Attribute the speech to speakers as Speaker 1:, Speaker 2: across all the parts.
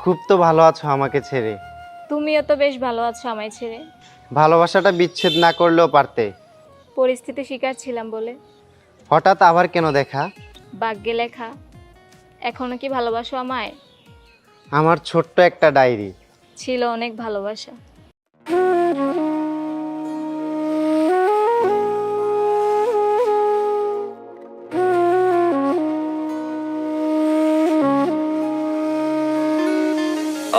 Speaker 1: খুব তো ভালো আছো আমাকে ছেড়ে।
Speaker 2: তুমিও তো বেশ ভালো আছো আমায় ছেড়ে।
Speaker 1: ভালোবাসাটা বিচ্ছেদ না করলেও পারতে।
Speaker 2: পরিস্থিতি শিকার ছিলাম বলে।
Speaker 1: হঠাৎ আবার কেন দেখা?
Speaker 2: ভাগ্যে লেখা। এখনো কি ভালোবাসো আমায়?
Speaker 1: আমার ছোট্ট একটা ডায়েরি।
Speaker 2: ছিল অনেক ভালোবাসা।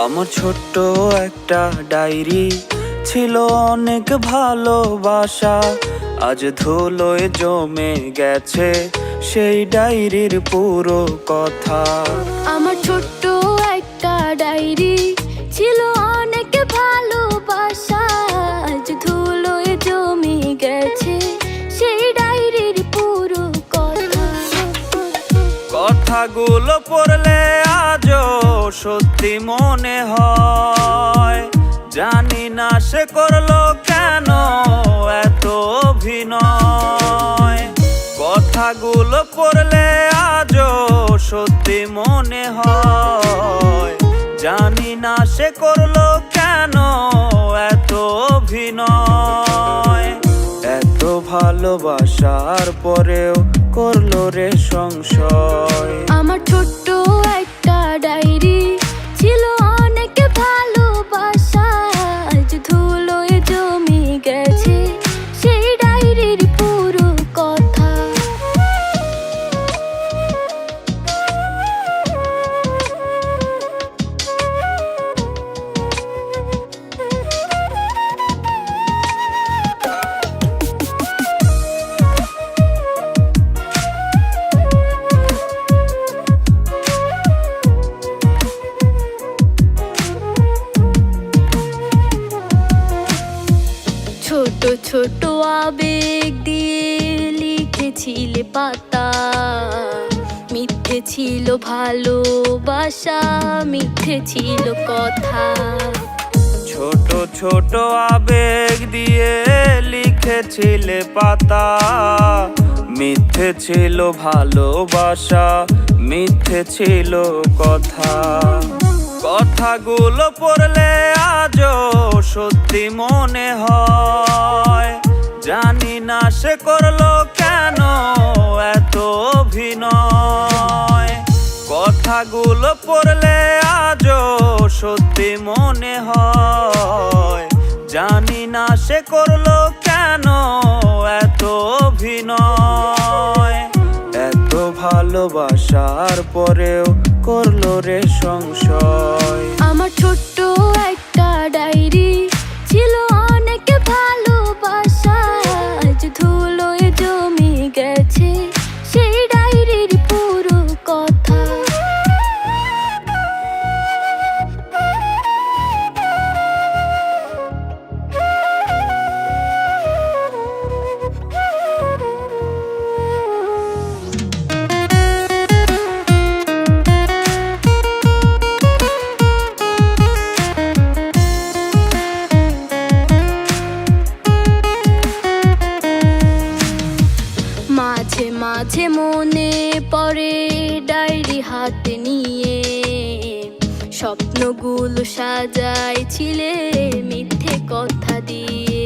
Speaker 3: আমার ছোট্ট একটা ডায়েরি, ছিল অনেক ভালোবাসা। আজ ধুলোয় জমে গেছে সেই ডায়েরির পুরো কথা।
Speaker 4: আমার ছোট্ট একটা ডায়েরি, ছিল অনেক ভালোবাসা। আজ ধুলোয় জমে গেছে সেই ডায়েরির পুরো কথা।
Speaker 3: কথাগুলো পড়লে আজও সত্যি মনে হয়। জানি না সে করলো কেন এত অভিনয়। কথাগুলো পড়লে আজও সত্যি মনে হয়। জানি না সে করলো কেন এত অভিনয়। এত ভালোবাসার পরেও করলো রে সংশয়।
Speaker 4: আমার ছোট্ট একটা ডায়েরি, ছিল অনেক ভালোবাসা। আজ ধুলোয় জমে গেছে সেই ডায়েরির পুরো কথা। ছোট ছোট আবেগ দিয়ে লিখেছিলে পাতা। মিথ্যে ছিল ভালোবাসা, মিথ্যে ছিল কথা।
Speaker 3: ছোট ছোট আবেগ দিয়ে লিখেছিলে পাতা। মিথ্যে ছিল ভালোবাসা, মিথ্যে ছিল কথা। কথাগুলো পড়লে আজও সত্যি মনে হয়। জানি না সে করলো কেন এত অভিনয়। কথাগুলো পড়লে আজও সত্যি মনে হয়। জানি না সে করলো কেন এত অভিনয়। এত ভালোবাসার পরেও করলো রে সংশয়।
Speaker 4: আমার ছোট্ট একটা ডায়েরি, ছিল অনেক ভালোবাসা। আজ ধুলোয় জমে গেছে সেই ডায়েরির পুরো কথা। মাঝে মাঝে মনে পড়ে ডায়েরি হাতে নিয়ে। স্বপ্নগুলো সাজাইছিলে মিথ্যে কথা দিয়ে।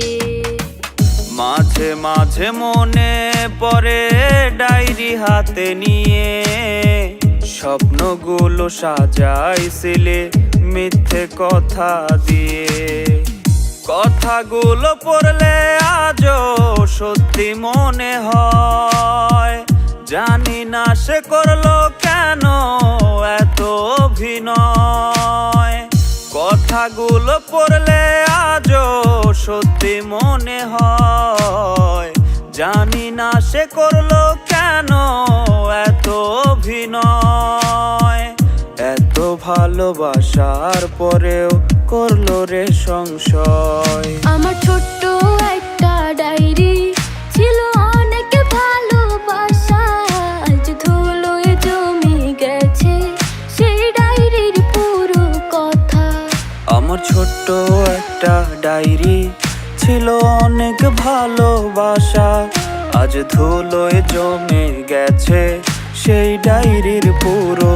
Speaker 3: মাঝে মাঝে মনে পড়ে ডায়েরি হাতে নিয়ে। স্বপ্নগুলো সাজাইছিলে মিথ্যে কথা দিয়ে। কথাগুলো পড়লে আজও সত্যি মনে হয়। জানি না সে করলো কেন এত অভিনয়। কথাগুলো পড়লে আজও সত্যি মনে হয়। জানি না সে করলো কেন এত অভিনয়। এত ভালোবাসার পরেও করলো রে সংশয়।
Speaker 4: আমার ছোট্ট একটা ডায়েরি, ছিল অনেক ভালোবাসা। আজ ধুলোয় জমে গেছে সেই ডায়েরির পুরো কথা।
Speaker 3: আমার ছোট্ট একটা ডায়েরি, ছিল অনেক ভালোবাসা। আজ ধুলোয় জমে গেছে সেই ডায়েরির পুরো